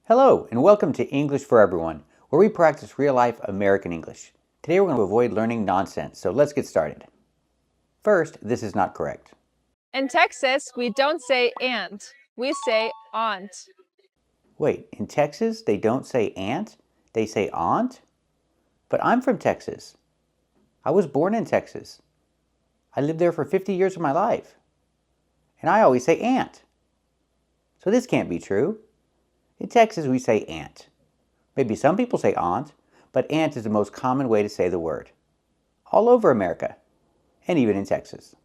Hello, and welcome to English for Everyone, where we practice real-life American English. Today we're going to avoid learning nonsense, so let's get started. First, this is not correct. In Texas, we don't say aunt, we say aunt. Wait, in Texas they don't say aunt, they say aunt? But I'm from Texas. I was born in Texas. I lived there for 50 years of my life. And I always say aunt. So this can't be true. In Texas we say aunt. Maybe some people say aunt, but aunt is the most common way to say the word. All over America, and even in Texas.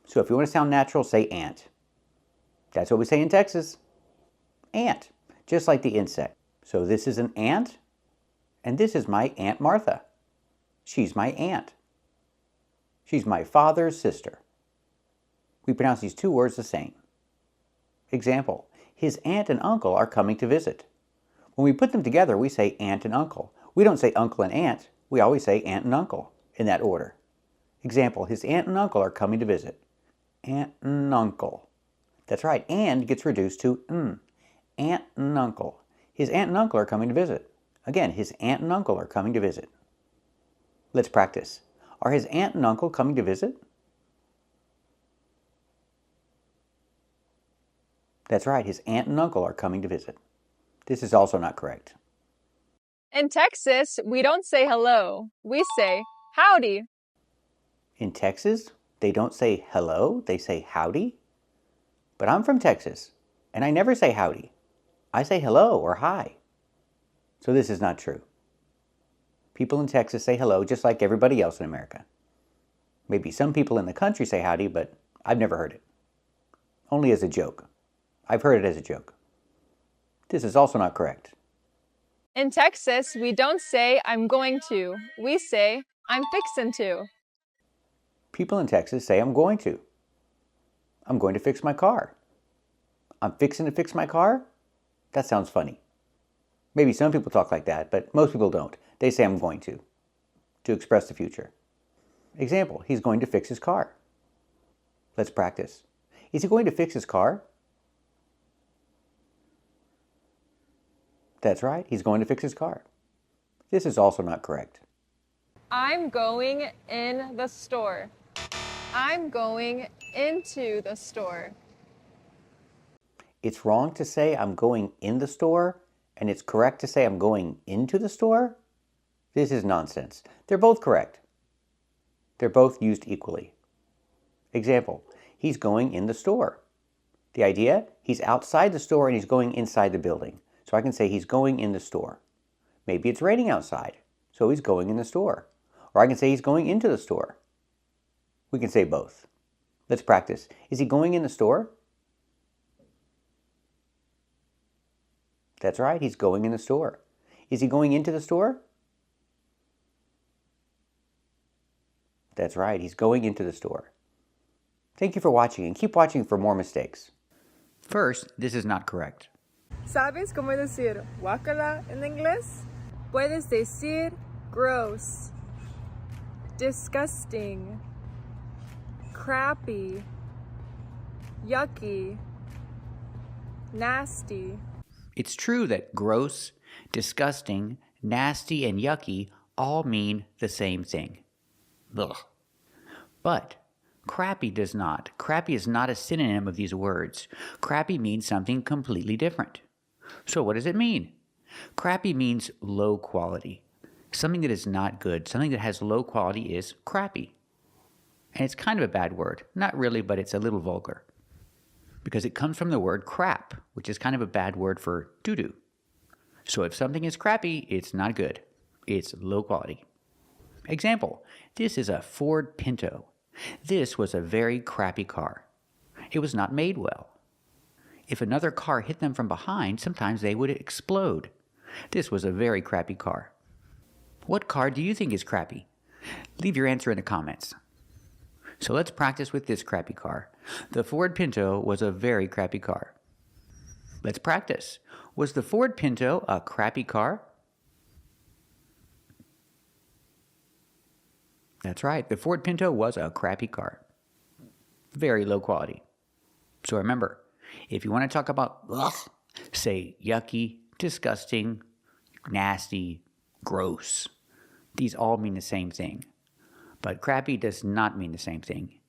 So if you want to sound natural, say aunt. That's what we say in Texas. Aunt, just like the insect. So this is an aunt, and this is my Aunt Martha. She's my aunt. She's my father's sister. We pronounce these two words the same. Example, his aunt and uncle are coming to visit. When we put them together, we say aunt and uncle. We don't say uncle and aunt. We always say aunt and uncle in that order. Example, his aunt and uncle are coming to visit. Aunt and uncle. That's right, and gets reduced to n. Aunt and uncle. His aunt and uncle are coming to visit. Again, his aunt and uncle are coming to visit. Let's practice. Are his aunt and uncle coming to visit? That's right, his aunt and uncle are coming to visit. This is also not correct. In Texas, we don't say hello, we say howdy. In Texas, they don't say hello, they say howdy. But I'm from Texas, and I never say howdy. I say hello or hi. So this is not true. People in Texas say hello just like everybody else in America. Maybe some people in the country say howdy, but I've never heard it. Only as a joke. I've heard it as a joke. This is also not correct. In Texas, we don't say I'm going to, we say I'm fixin' to. People in Texas say I'm going to. I'm going to fix my car. I'm fixing to fix my car? That sounds funny. Maybe some people talk like that, but most people don't. They say I'm going to express the future. Example, he's going to fix his car. Let's practice. Is he going to fix his car? That's right, he's going to fix his car. This is also not correct. I'm going in the store. I'm going into the store. It's wrong to say I'm going in the store, and it's correct to say I'm going into the store? This is nonsense. They're both correct. They're both used equally. Example, he's going in the store. The idea, he's outside the store and he's going inside the building. So I can say he's going in the store. Maybe it's raining outside, so he's going in the store. Or I can say he's going into the store. We can say both. Let's practice. Is he going in the store? That's right, he's going in the store. Is he going into the store? That's right, he's going into the store. Thank you for watching, and keep watching for more mistakes. First, this is not correct. ¿Sabes cómo decir guácala en inglés? Puedes decir gross, disgusting, crappy, yucky, nasty. It's true that gross, disgusting, nasty, and yucky all mean the same thing. Ugh. But crappy does not. Crappy is not a synonym of these words. Crappy means something completely different. So what does it mean? Crappy means low quality. Something that is not good, something that has low quality is crappy. And it's kind of a bad word. Not really, but it's a little vulgar. Because it comes from the word crap, which is kind of a bad word for doo-doo. So if something is crappy, it's not good. It's low quality. Example, this is a Ford Pinto. This was a very crappy car. It was not made well. If another car hit them from behind, sometimes they would explode. This was a very crappy car. What car do you think is crappy? Leave your answer in the comments. So let's practice with this crappy car. The Ford Pinto was a very crappy car. Let's practice. Was the Ford Pinto a crappy car? That's right, the Ford Pinto was a crappy car. Very low quality. So remember, if you want to talk about ugh, say yucky, disgusting, nasty, gross. These all mean the same thing. But crappy does not mean the same thing.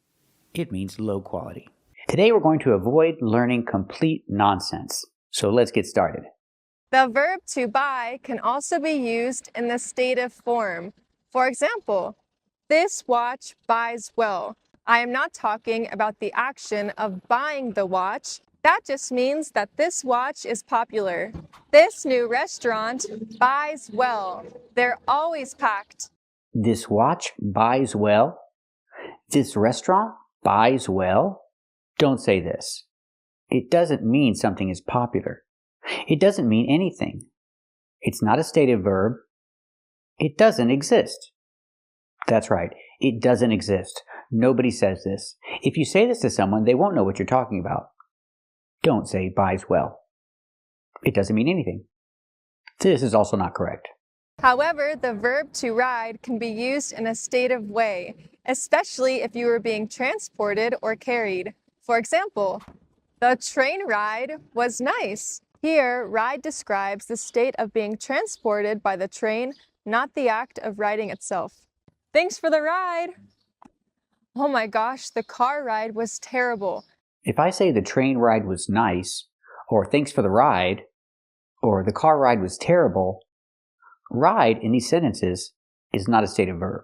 It means low quality. Today we're going to avoid learning complete nonsense. So let's get started. The verb to buy can also be used in the stative form. For example, this watch buys well. I am not talking about the action of buying the watch. That just means that this watch is popular. This new restaurant buys well. They're always packed. This watch buys well. This restaurant buys well. Don't say this. It doesn't mean something is popular. It doesn't mean anything. It's not a stative verb. It doesn't exist. That's right. It doesn't exist. Nobody says this. If you say this to someone, they won't know what you're talking about. Don't say buys well. It doesn't mean anything. This is also not correct. However, the verb to ride can be used in a stative way, especially if you are being transported or carried. For example, the train ride was nice. Here, ride describes the state of being transported by the train, not the act of riding itself. Thanks for the ride. Oh my gosh, the car ride was terrible. If I say the train ride was nice, or thanks for the ride, or the car ride was terrible, ride in these sentences is not a stative verb.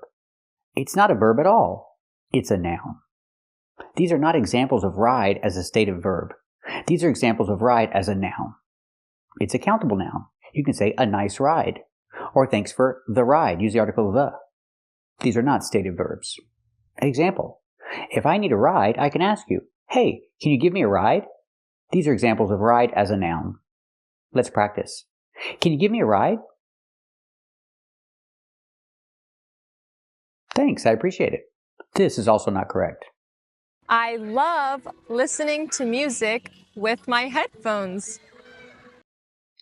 It's not a verb at all. It's a noun. These are not examples of ride as a stative verb. These are examples of ride as a noun. It's a countable noun. You can say a nice ride, or thanks for the ride. Use the article the. These are not stative verbs. An example. If I need a ride, I can ask you, hey, can you give me a ride? These are examples of ride as a noun. Let's practice. Can you give me a ride? Thanks, I appreciate it. This is also not correct. I love listening to music with my headphones.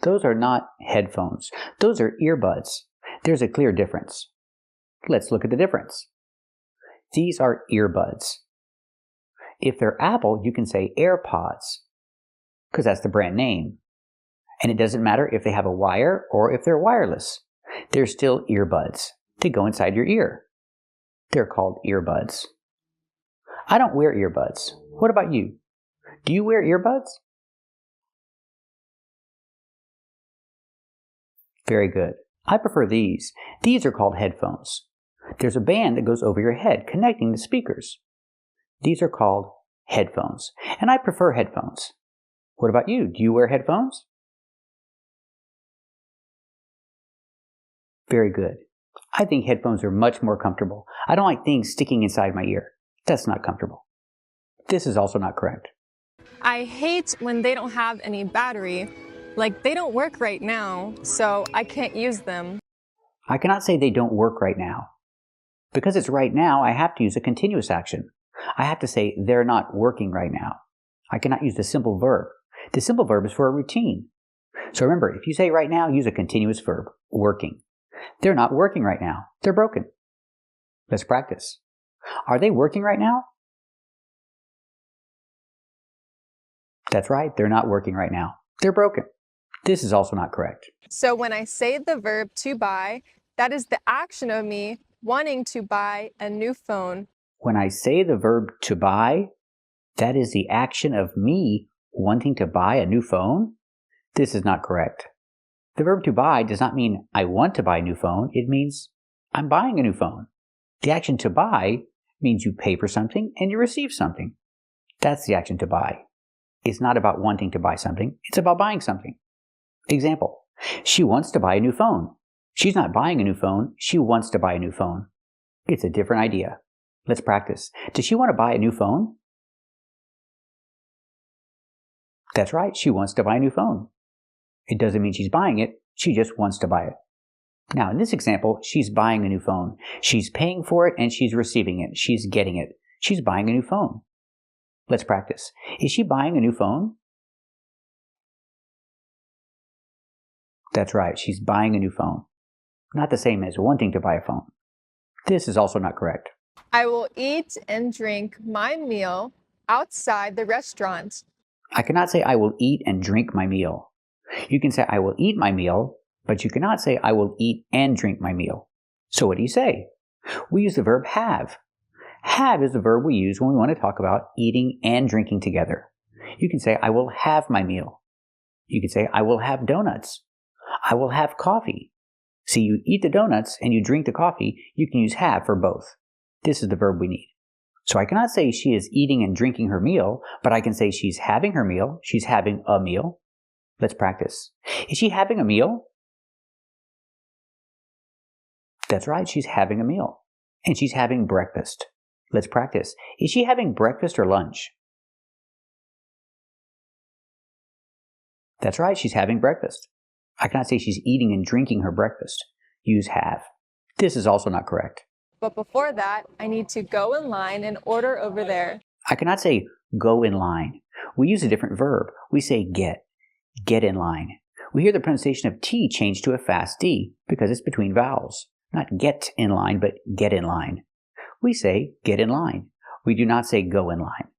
Those are not headphones. Those are earbuds. There's a clear difference. Let's look at the difference. These are earbuds. If they're Apple, you can say AirPods, because that's the brand name. And it doesn't matter if they have a wire or if they're wireless. They're still earbuds. They go inside your ear. They're called earbuds. I don't wear earbuds. What about you? Do you wear earbuds? Very good. I prefer these. These are called headphones. There's a band that goes over your head connecting the speakers. These are called headphones. And I prefer headphones. What about you? Do you wear headphones? Very good. I think headphones are much more comfortable. I don't like things sticking inside my ear. That's not comfortable. This is also not correct. I hate when they don't have any battery. Like they don't work right now, so I can't use them. I cannot say they don't work right now. Because it's right now, I have to use a continuous action. I have to say they're not working right now. I cannot use the simple verb. The simple verb is for a routine. So remember, if you say right now, use a continuous verb, working. They're not working right now. They're broken. Let's practice. Are they working right now? That's right, they're not working right now. They're broken. This is also not correct. So when I say the verb to buy, that is the action of me wanting to buy a new phone. When I say the verb to buy, that is the action of me wanting to buy a new phone? This is not correct. The verb to buy does not mean I want to buy a new phone. It means I'm buying a new phone. The action to buy means you pay for something and you receive something. That's the action to buy. It's not about wanting to buy something. It's about buying something. Example, she wants to buy a new phone. She's not buying a new phone. She wants to buy a new phone. It's a different idea. Let's practice. Does she want to buy a new phone? That's right. She wants to buy a new phone. It doesn't mean she's buying it. She just wants to buy it. Now, in this example, she's buying a new phone. She's paying for it and she's receiving it. She's getting it. She's buying a new phone. Let's practice. Is she buying a new phone? That's right. She's buying a new phone. Not the same as wanting to buy a phone. This is also not correct. I will eat and drink my meal outside the restaurant. I cannot say I will eat and drink my meal. You can say, I will eat my meal, but you cannot say, I will eat and drink my meal. So what do you say? We use the verb have. Have is the verb we use when we want to talk about eating and drinking together. You can say, I will have my meal. You can say, I will have donuts. I will have coffee. See, you eat the donuts and you drink the coffee, you can use have for both. This is the verb we need. So I cannot say she is eating and drinking her meal, but I can say she's having her meal. She's having a meal. Let's practice. Is she having a meal? That's right, she's having a meal. And she's having breakfast. Let's practice. Is she having breakfast or lunch? That's right, she's having breakfast. I cannot say she's eating and drinking her breakfast. Use have. This is also not correct. But before that, I need to go in line and order over there. I cannot say go in line. We use a different verb. We say get. Get in line. We hear the pronunciation of T change to a fast D because it's between vowels. Not get in line, but get in line. We say get in line. We do not say go in line.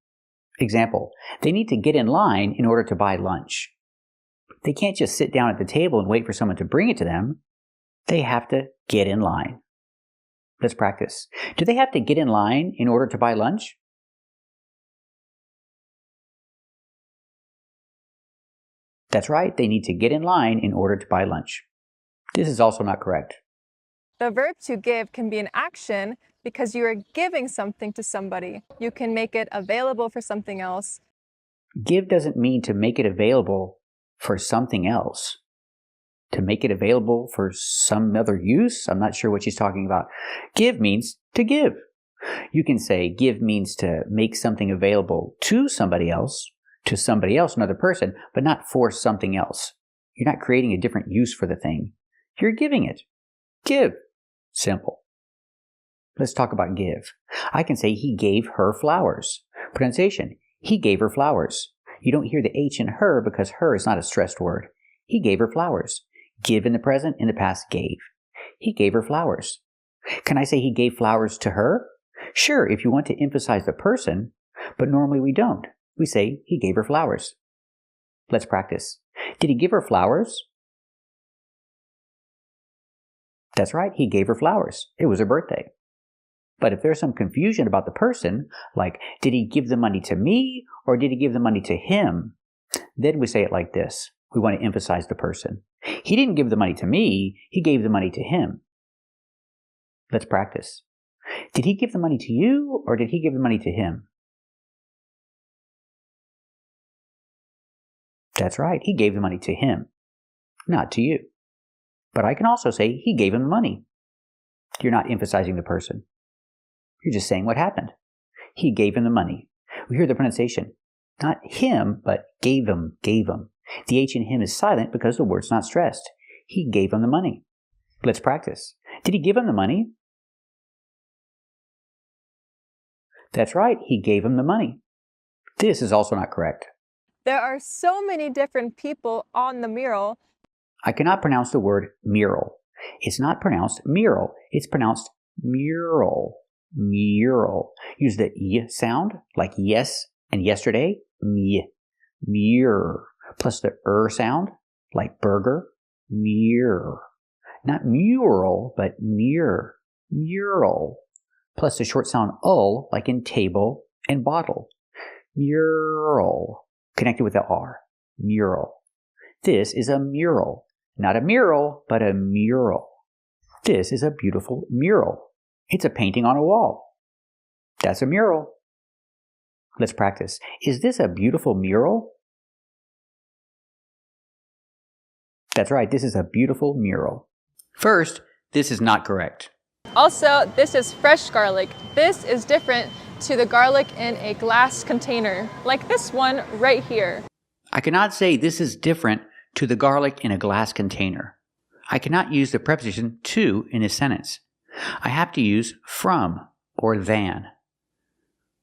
Example, they need to get in line in order to buy lunch. They can't just sit down at the table and wait for someone to bring it to them. They have to get in line. Let's practice. Do they have to get in line in order to buy lunch? That's right, they need to get in line in order to buy lunch. This is also not correct. The verb to give can be an action because you are giving something to somebody. You can make it available for something else. Give doesn't mean to make it available for something else. To make it available for some other use? I'm not sure what she's talking about. Give means to give. You can say give means to make something available to somebody else, another person, but not for something else. You're not creating a different use for the thing. You're giving it. Give. Simple. Let's talk about give. I can say he gave her flowers. Pronunciation. He gave her flowers. You don't hear the H in her because her is not a stressed word. He gave her flowers. Give in the present, in the past, gave. He gave her flowers. Can I say he gave flowers to her? Sure, if you want to emphasize the person, but normally we don't. We say he gave her flowers. Let's practice. Did he give her flowers? That's right, he gave her flowers. It was her birthday. But if there's some confusion about the person, like did he give the money to me or did he give the money to him? Then we say it like this. We want to emphasize the person. He didn't give the money to me, he gave the money to him. Let's practice. Did he give the money to you or did he give the money to him? That's right, he gave the money to him, not to you. But I can also say he gave him the money. You're not emphasizing the person. You're just saying what happened. He gave him the money. We hear the pronunciation. Not him, but gave him, gave him. The H in him is silent because the word's not stressed. He gave him the money. Let's practice. Did he give him the money? That's right, he gave him the money. This is also not correct. There are so many different people on the mural. I cannot pronounce the word mural. It's not pronounced mural. It's pronounced mural. Mural. Use the y sound, like yes and yesterday. My. Muir. Plus the sound, like burger. Muir. Not mural, but muir. Mural. Plus the short sound ul, like in table and bottle. Mural. Connected with the R. Mural. This is a mural. Not a mural, but a mural. This is a beautiful mural. It's a painting on a wall. That's a mural. Let's practice. Is this a beautiful mural? That's right, this is a beautiful mural. First, this is not correct. Also, this is fresh garlic. This is different to the garlic in a glass container, like this one right here. I cannot say this is different to the garlic in a glass container. I cannot use the preposition to in a sentence. I have to use from or than.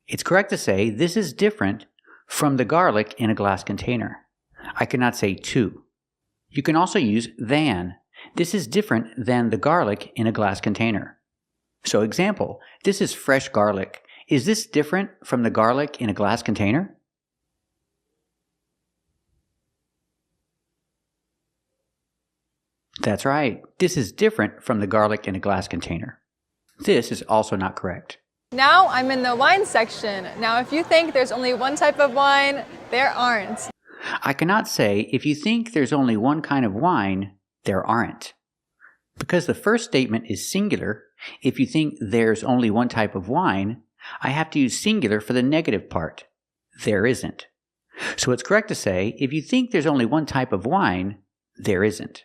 It's correct to say this is different from the garlic in a glass container. I cannot say to. You can also use than. This is different than the garlic in a glass container. So example, this is fresh garlic. Is this different from the garlic in a glass container? That's right. This is different from the garlic in a glass container. This is also not correct. Now I'm in the wine section. Now if you think there's only one type of wine, there aren't. I cannot say, if you think there's only one kind of wine, there aren't. Because the first statement is singular, if you think there's only one type of wine, I have to use singular for the negative part. There isn't. So it's correct to say, if you think there's only one type of wine, there isn't.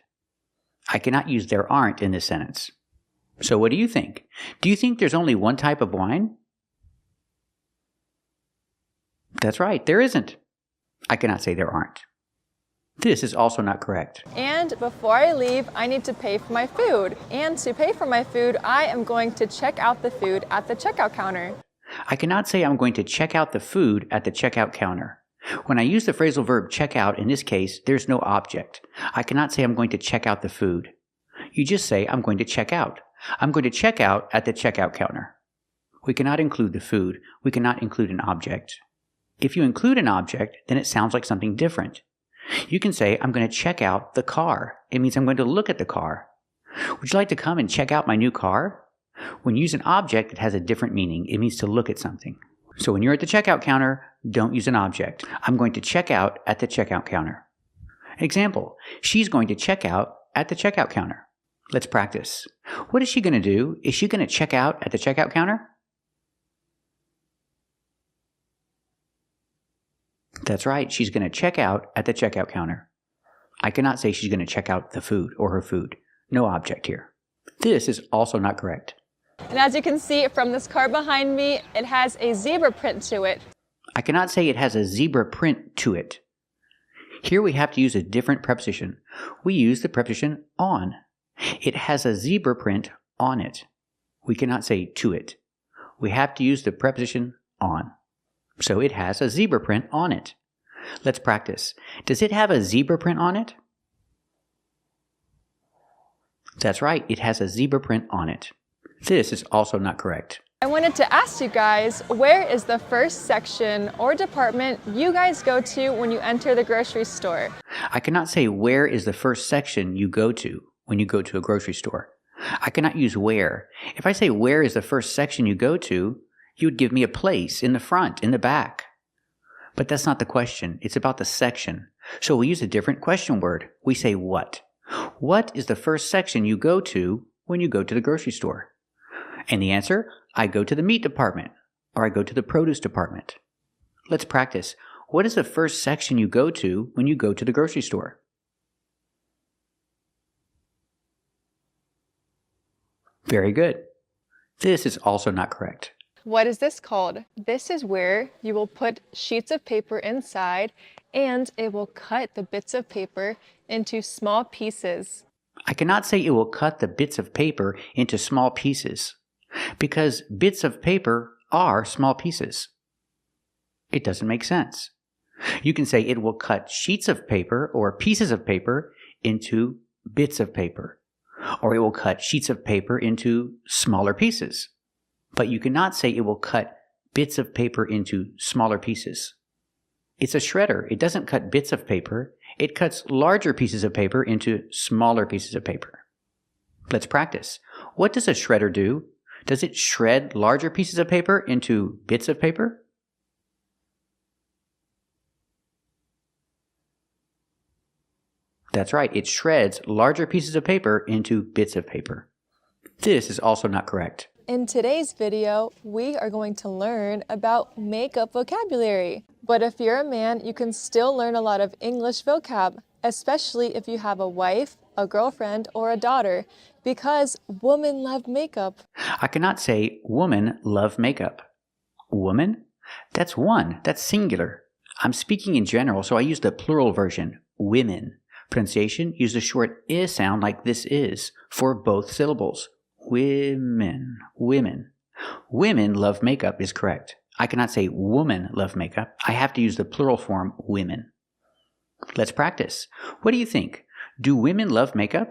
I cannot use there aren't in this sentence. So what do you think? Do you think there's only one type of wine? That's right, there isn't. I cannot say there aren't. This is also not correct. And before I leave, I need to pay for my food. And to pay for my food, I am going to check out the food at the checkout counter. I cannot say I'm going to check out the food at the checkout counter. When I use the phrasal verb check out, in this case, there's no object. I cannot say I'm going to check out the food. You just say I'm going to check out. I'm going to check out at the checkout counter. We cannot include the food. We cannot include an object. If you include an object, then it sounds like something different. You can say, I'm going to check out the car. It means I'm going to look at the car. Would you like to come and check out my new car? When you use an object, it has a different meaning. It means to look at something. So when you're at the checkout counter, don't use an object. I'm going to check out at the checkout counter. Example, she's going to check out at the checkout counter. Let's practice. What is she going to do? Is she going to check out at the checkout counter? That's right, she's going to check out at the checkout counter. I cannot say she's going to check out the food or her food. No object here. This is also not correct. And as you can see from this car behind me, it has a zebra print to it. I cannot say it has a zebra print to it. Here we have to use a different preposition. We use the preposition on. It has a zebra print on it. We cannot say to it. We have to use the preposition on. So it has a zebra print on it. Let's practice. Does it have a zebra print on it? That's right, it has a zebra print on it. This is also not correct. I wanted to ask you guys, where is the first section or department you guys go to when you enter the grocery store? I cannot say where is the first section you go to when you go to a grocery store. I cannot use where. If I say where is the first section you go to, you would give me a place in the front, in the back. But that's not the question. It's about the section. So we use a different question word. We say what. What is the first section you go to when you go to the grocery store? And the answer, I go to the meat department, or I go to the produce department. Let's practice. What is the first section you go to when you go to the grocery store? Very good. This is also not correct. What is this called? This is where you will put sheets of paper inside and it will cut the bits of paper into small pieces. I cannot say it will cut the bits of paper into small pieces because bits of paper are small pieces. It doesn't make sense. You can say it will cut sheets of paper or pieces of paper into bits of paper, or it will cut sheets of paper into smaller pieces. But you cannot say it will cut bits of paper into smaller pieces. It's a shredder. It doesn't cut bits of paper. It cuts larger pieces of paper into smaller pieces of paper. Let's practice. What does a shredder do? Does it shred larger pieces of paper into bits of paper? That's right. It shreds larger pieces of paper into bits of paper. This is also not correct. In today's video, we are going to learn about makeup vocabulary. But if you're a man, you can still learn a lot of English vocab, especially if you have a wife, a girlfriend, or a daughter, because women love makeup. I cannot say women love makeup. Woman? That's one. That's singular. I'm speaking in general, so I use the plural version, women. Pronunciation, use the short I sound like this is for both syllables. Women. Women. Women love makeup is correct. I cannot say woman love makeup. I have to use the plural form women. Let's practice. What do you think? Do women love makeup?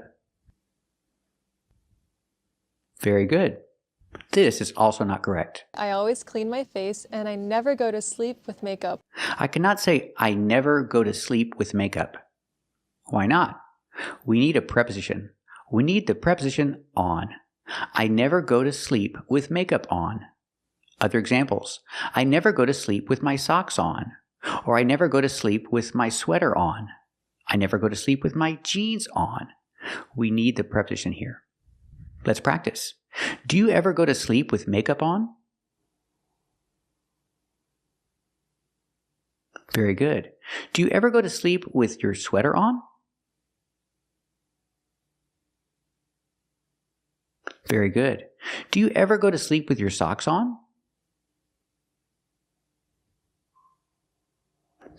Very good. This is also not correct. I always clean my face and I never go to sleep with makeup. I cannot say I never go to sleep with makeup. Why not? We need a preposition. We need the preposition on. I never go to sleep with makeup on. Other examples. I never go to sleep with my socks on. Or I never go to sleep with my sweater on. I never go to sleep with my jeans on. We need the preposition here. Let's practice. Do you ever go to sleep with makeup on? Very good. Do you ever go to sleep with your sweater on? Very good. Do you ever go to sleep with your socks on?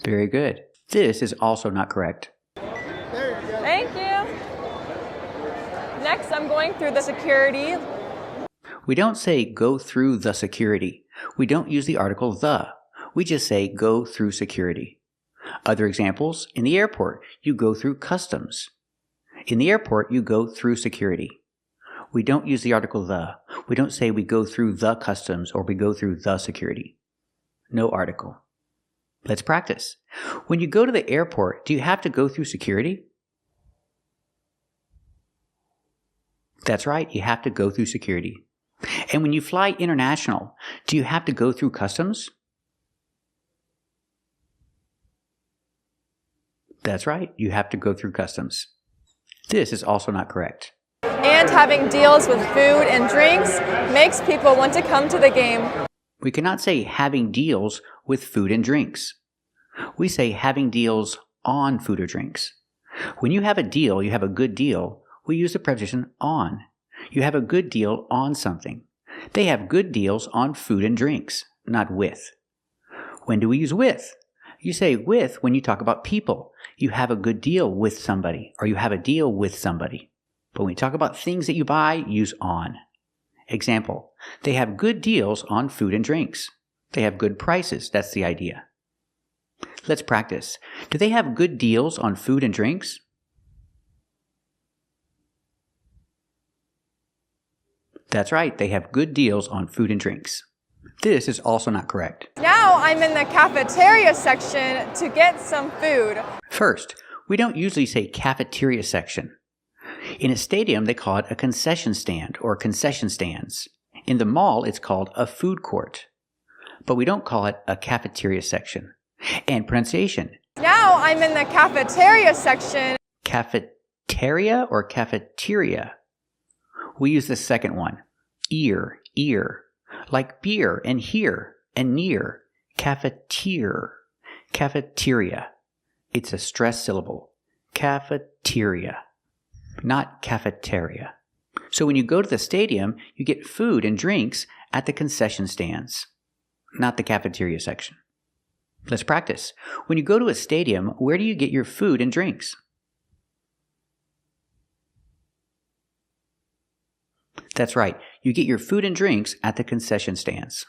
Very good. This is also not correct. There you go. Thank you. Next, I'm going through the security. We don't say go through the security. We don't use the article the. We just say go through security. Other examples, in the airport, you go through customs. In the airport, you go through security. We don't use the article the. We don't say we go through the customs or we go through the security. No article. Let's practice. When you go to the airport, do you have to go through security? That's right, you have to go through security. And when you fly international, do you have to go through customs? That's right, you have to go through customs. This is also not correct. And having deals with food and drinks makes people want to come to the game. We cannot say having deals with food and drinks. We say having deals on food or drinks. When you have a deal, you have a good deal, we use the preposition on. You have a good deal on something. They have good deals on food and drinks, not with. When do we use with? You say with when you talk about people. You have a good deal with somebody, or you have a deal with somebody. But when you talk about things that you buy, use on. Example, they have good deals on food and drinks. They have good prices, that's the idea. Let's practice. Do they have good deals on food and drinks? That's right, they have good deals on food and drinks. This is also not correct. Now I'm in the cafeteria section to get some food. First, we don't usually say cafeteria section. In a stadium, they call it a concession stand or concession stands. In the mall, it's called a food court. But we don't call it a cafeteria section. And pronunciation. Now I'm in the cafeteria section. Cafeteria or cafeteria? We use the second one. Ear. Like beer and here and near. Cafeteria. It's a stressed syllable. Cafeteria. Not cafeteria. So when you go to the stadium, you get food and drinks at the concession stands, not the cafeteria section. Let's practice. When you go to a stadium, where do you get your food and drinks? That's right. You get your food and drinks at the concession stands.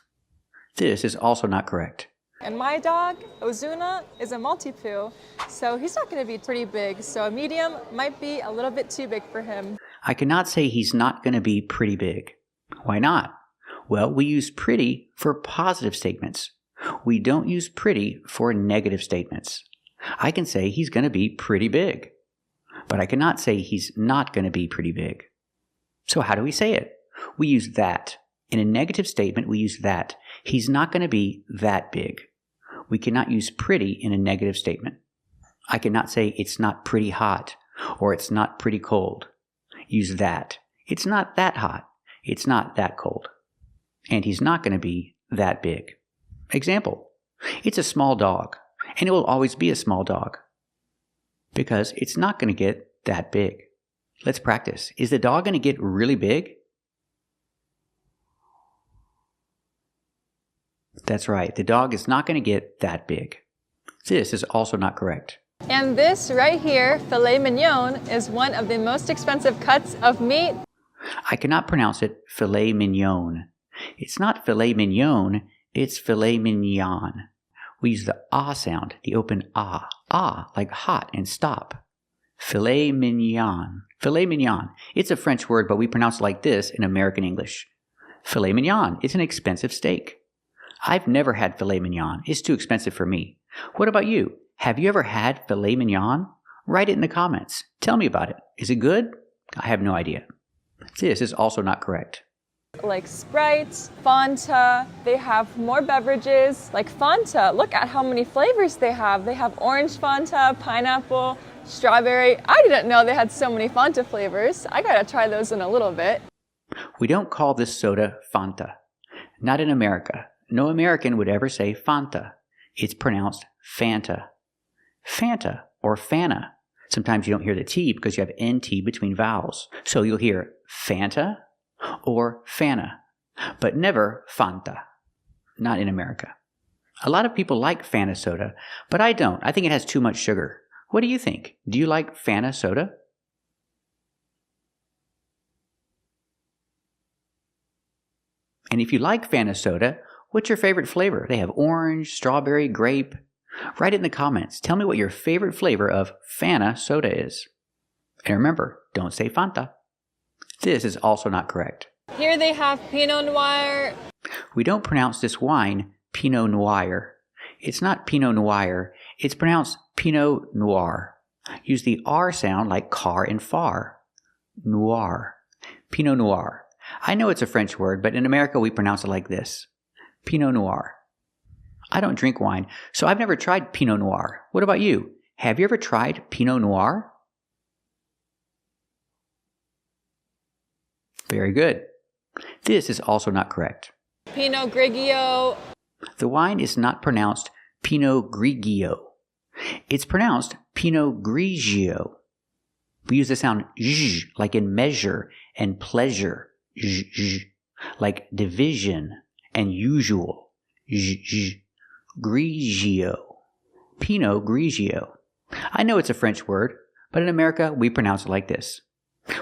This is also not correct. And my dog, Ozuna, is a Maltipoo, so he's not going to be pretty big, so a medium might be a little bit too big for him. I cannot say he's not going to be pretty big. Why not? Well, we use pretty for positive statements. We don't use pretty for negative statements. I can say he's going to be pretty big, but I cannot say he's not going to be pretty big. So how do we say it? We use that. In a negative statement, we use that. He's not going to be that big. We cannot use pretty in a negative statement. I cannot say it's not pretty hot or it's not pretty cold. Use that. It's not that hot. It's not that cold. And he's not going to be that big. Example, it's a small dog, and it will always be a small dog because it's not going to get that big. Let's practice. Is the dog going to get really big? That's right. The dog is not going to get that big. This is also not correct. And this right here, filet mignon, is one of the most expensive cuts of meat. I cannot pronounce it filet mignon. It's not filet mignon, it's filet mignon. We use the ah sound, the open ah. Ah, like hot and stop. Filet mignon. Filet mignon. It's a French word, but we pronounce it like this in American English. Filet mignon is an expensive steak. I've never had filet mignon. It's too expensive for me. What about you? Have you ever had filet mignon? Write it in the comments. Tell me about it. Is it good? I have no idea. This is also not correct. Like Sprite, Fanta, they have more beverages. Like Fanta, look at how many flavors they have. They have orange Fanta, pineapple, strawberry. I didn't know they had so many Fanta flavors. I gotta try those in a little bit. We don't call this soda Fanta. Not in America. No American would ever say Fanta. It's pronounced Fanta. Fanta or Fana. Sometimes you don't hear the T because you have NT between vowels. So you'll hear Fanta or Fana, but never Fanta. Not in America. A lot of people like Fanta soda, but I don't. I think it has too much sugar. What do you think? Do you like Fanta soda? And if you like Fanta soda, what's your favorite flavor? They have orange, strawberry, grape. Write it in the comments. Tell me what your favorite flavor of Fanta soda is. And remember, don't say Fanta. This is also not correct. Here they have Pinot Noir. We don't pronounce this wine Pinot Noir. It's not Pinot Noir. It's pronounced Pinot Noir. Use the R sound like car and far. Noir. Pinot Noir. I know it's a French word, but in America we pronounce it like this. Pinot Noir. I don't drink wine, so I've never tried Pinot Noir. What about you? Have you ever tried Pinot Noir? Very good. This is also not correct. Pinot Grigio. The wine is not pronounced Pinot Grigio. It's pronounced Pinot Grigio. We use the sound zh, like in measure and pleasure, zh, like division and usual, zh. Grigio. Pinot Grigio. I know it's a French word, but in America we pronounce it like this.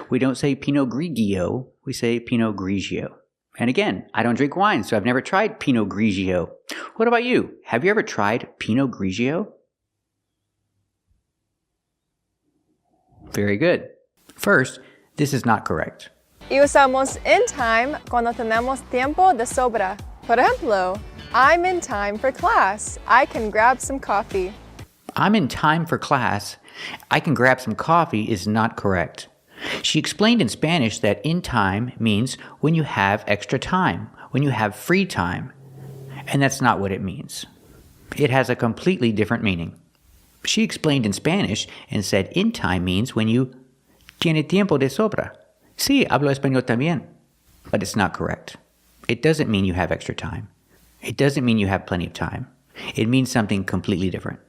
We don't say Pinot Grigio, we say Pinot Grigio. And again, I don't drink wine, so I've never tried Pinot Grigio. What about you? Have you ever tried Pinot Grigio? Very good. First, this is not correct. Y usamos in time cuando tenemos tiempo de sobra. Por ejemplo, I'm in time for class. I can grab some coffee. I'm in time for class. I can grab some coffee is not correct. She explained in Spanish that in time means when you have extra time, when you have free time. And that's not what it means. It has a completely different meaning. She explained in Spanish and said in time means when you tiene tiempo de sobra. Sí, hablo español también. But it's not correct. It doesn't mean you have extra time. It doesn't mean you have plenty of time. It means something completely different.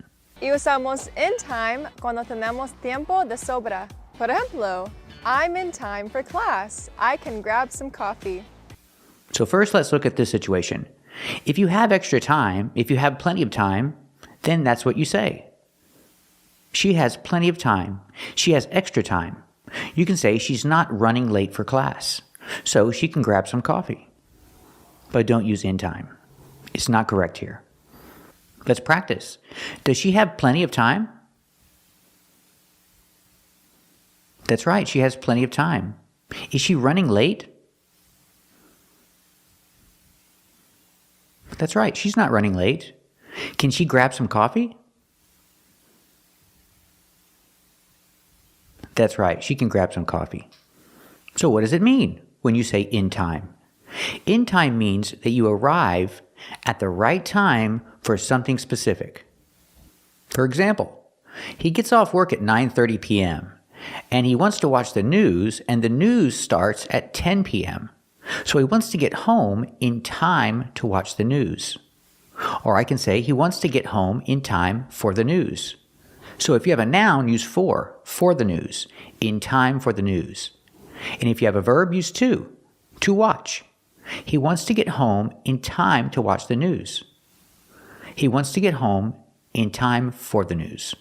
Y usamos in time cuando tenemos tiempo de sobra. Por ejemplo, I'm in time for class. I can grab some coffee. So first, let's look at this situation. If you have extra time, if you have plenty of time, then that's what you say. She has plenty of time. She has extra time. You can say she's not running late for class, so she can grab some coffee. But don't use in time. It's not correct here. Let's practice. Does she have plenty of time? That's right, she has plenty of time. Is she running late? That's right, she's not running late. Can she grab some coffee? That's right, she can grab some coffee. So what does it mean when you say in time? In time means that you arrive at the right time for something specific. For example, he gets off work at 9:30 p.m. and he wants to watch the news, and the news starts at 10 p.m. So he wants to get home in time to watch the news. Or I can say he wants to get home in time for the news. So if you have a noun, use for the news, in time for the news. And if you have a verb, use to watch. He wants to get home in time to watch the news. He wants to get home in time for the news.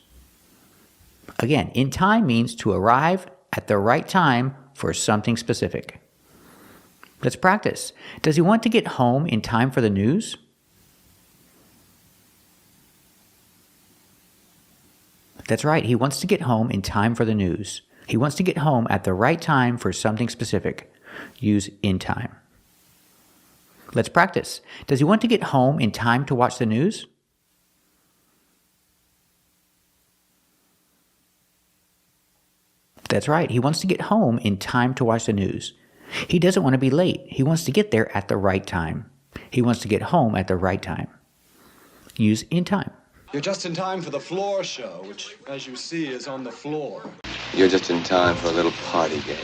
Again, in time means to arrive at the right time for something specific. Let's practice. Does he want to get home in time for the news? That's right, he wants to get home in time for the news. He wants to get home at the right time for something specific. Use in time. Let's practice. Does he want to get home in time to watch the news? That's right. He wants to get home in time to watch the news. He doesn't want to be late. He wants to get there at the right time. He wants to get home at the right time. Use in time. You're just in time for the floor show, which, as you see, is on the floor. You're just in time for a little party game.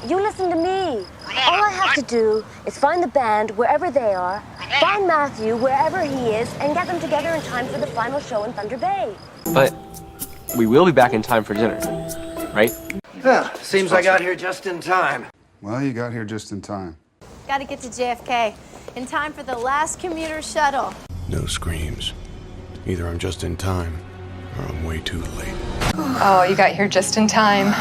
You listen to me. All I have to do is find the band wherever they are, find Matthew wherever he is, and get them together in time for the final show in Thunder Bay. But we will be back in time for dinner, right? Well, seems I got here just in time. Well, you got here just in time. Got to get to JFK in time for the last commuter shuttle. No screams. Either I'm just in time, or I'm way too late. Oh, you got here just in time.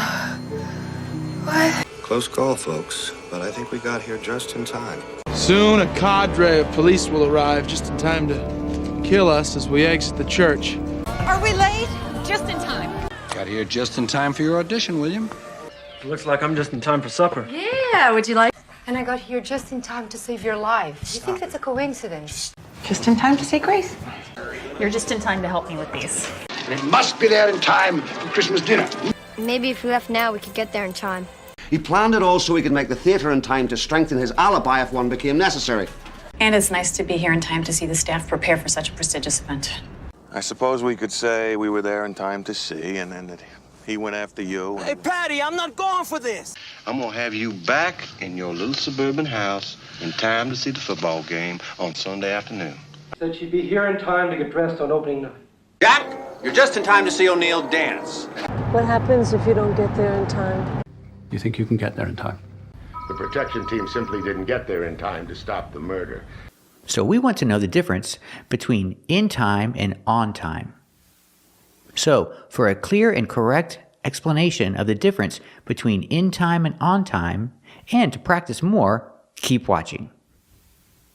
What? Close call, folks, but I think we got here just in time. Soon, a cadre of police will arrive just in time to kill us as we exit the church. Are we late? Just in time. Got here just in time for your audition, William. Looks like I'm just in time for supper. Yeah, would you like? And I got here just in time to save your life. Do you think that's a coincidence? Just in time to say grace. You're just in time to help me with these. It must be there in time for Christmas dinner. Maybe if we left now, we could get there in time. He planned it all so he could make the theater in time to strengthen his alibi if one became necessary. And it's nice to be here in time to see the staff prepare for such a prestigious event. I suppose we could say we were there in time to see, and then that he went after you. Hey, Patty, I'm not going for this. I'm gonna have you back in your little suburban house in time to see the football game on Sunday afternoon. Said she'd be here in time to get dressed on opening night. Jack, you're just in time to see O'Neill dance. What happens if you don't get there in time? You think you can get there in time? The protection team simply didn't get there in time to stop the murder. So we want to know the difference between in time and on time. So for a clear and correct explanation of the difference between in time and on time, and to practice more, keep watching.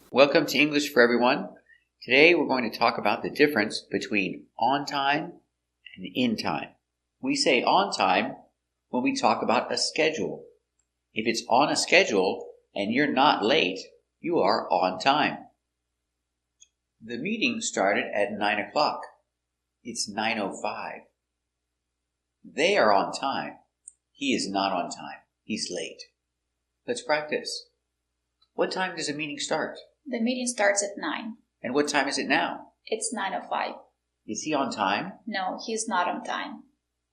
Welcome to English for Everyone. Today we're going to talk about the difference between on time and in time. We say on time when we talk about a schedule. If it's on a schedule and you're not late, you are on time. The meeting started at 9 o'clock. It's 9:05. They are on time. He is not on time. He's late. Let's practice. What time does a meeting start? The meeting starts at 9. And what time is it now? It's 9:05. Is he on time? No, he's not on time.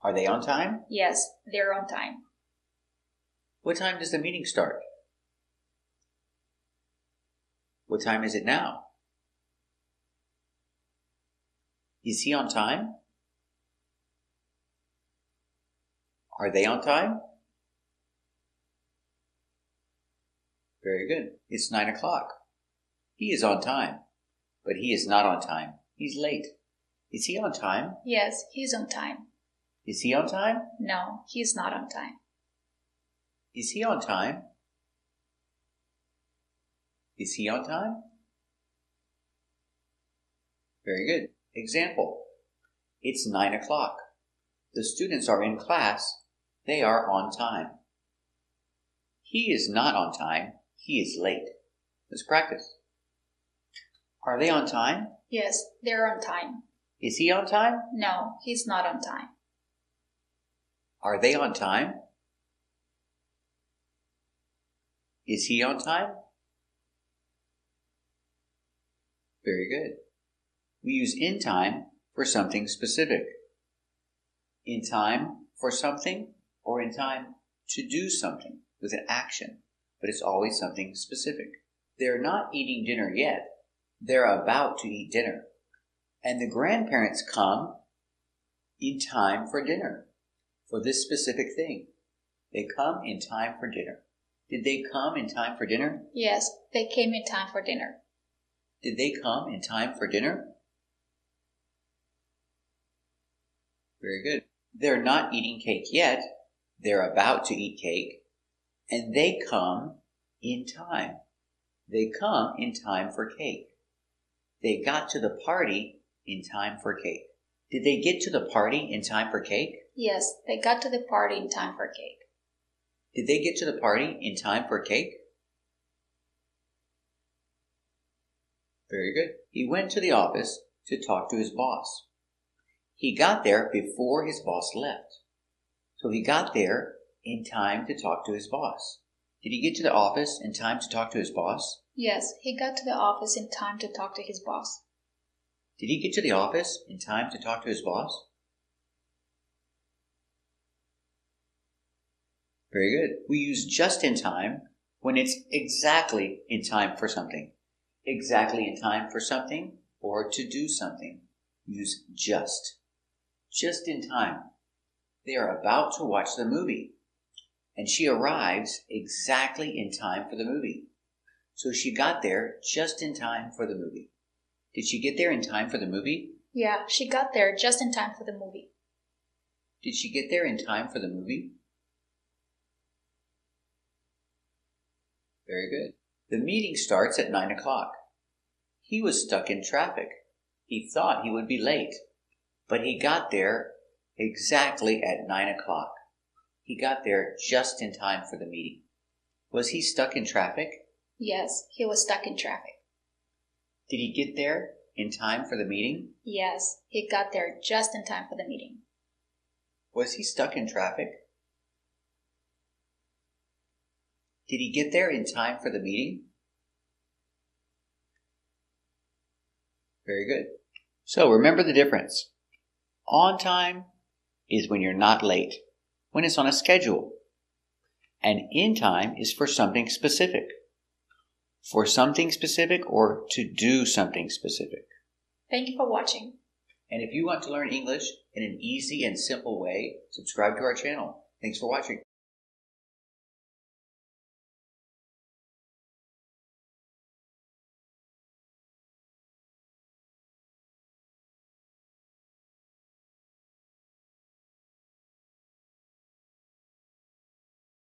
Are they on time? Yes, they're on time. What time does the meeting start? What time is it now? Is he on time? Are they on time? Very good. It's 9 o'clock. He is on time, but he is not on time. He's late. Is he on time? Yes, he's on time. Is he on time? No, he's not on time. Is he on time? Is he on time? Very good. Example. It's 9 o'clock. The students are in class. They are on time. He is not on time. He is late. Let's practice. Are they on time? Yes, they're on time. Is he on time? No, he's not on time. Are they on time? Is he on time? Very good. We use in time for something specific. In time for something, or in time to do something with an action, but it's always something specific. They're not eating dinner yet. They're about to eat dinner. And the grandparents come in time for dinner, for this specific thing. They come in time for dinner. Did they come in time for dinner? Yes, they came in time for dinner. Did they come in time for dinner? Very good. They're not eating cake yet. They're about to eat cake. And they come in time. They come in time for cake. They got to the party in time for cake. Did they get to the party in time for cake? Yes, they got to the party in time for cake. Did they get to the party in time for cake? Very good. He went to the office to talk to his boss. He got there before his boss left. So he got there in time to talk to his boss? Did he get to the office in time to talk to his boss? Yes, he got to the office in time to talk to his boss. Did he get to the office in time to talk to his boss? Very good. We use just in time when it's exactly in time for something. Exactly in time for something or to do something. Use just. Just in time. They are about to watch the movie. And she arrives exactly in time for the movie. So she got there just in time for the movie. Did she get there in time for the movie? Yeah, she got there just in time for the movie. Did she get there in time for the movie? Very good. The meeting starts at 9 o'clock. He was stuck in traffic. He thought he would be late, but he got there exactly at 9 o'clock. He got there just in time for the meeting. Was he stuck in traffic? Yes, he was stuck in traffic. Did he get there in time for the meeting? Yes, he got there just in time for the meeting. Was he stuck in traffic? Did he get there in time for the meeting? Very good. So remember the difference. On time is when you're not late, when it's on a schedule. And in time is for something specific. For something specific or to do something specific. Thank you for watching. And if you want to learn English in an easy and simple way, subscribe to our channel. Thanks for watching.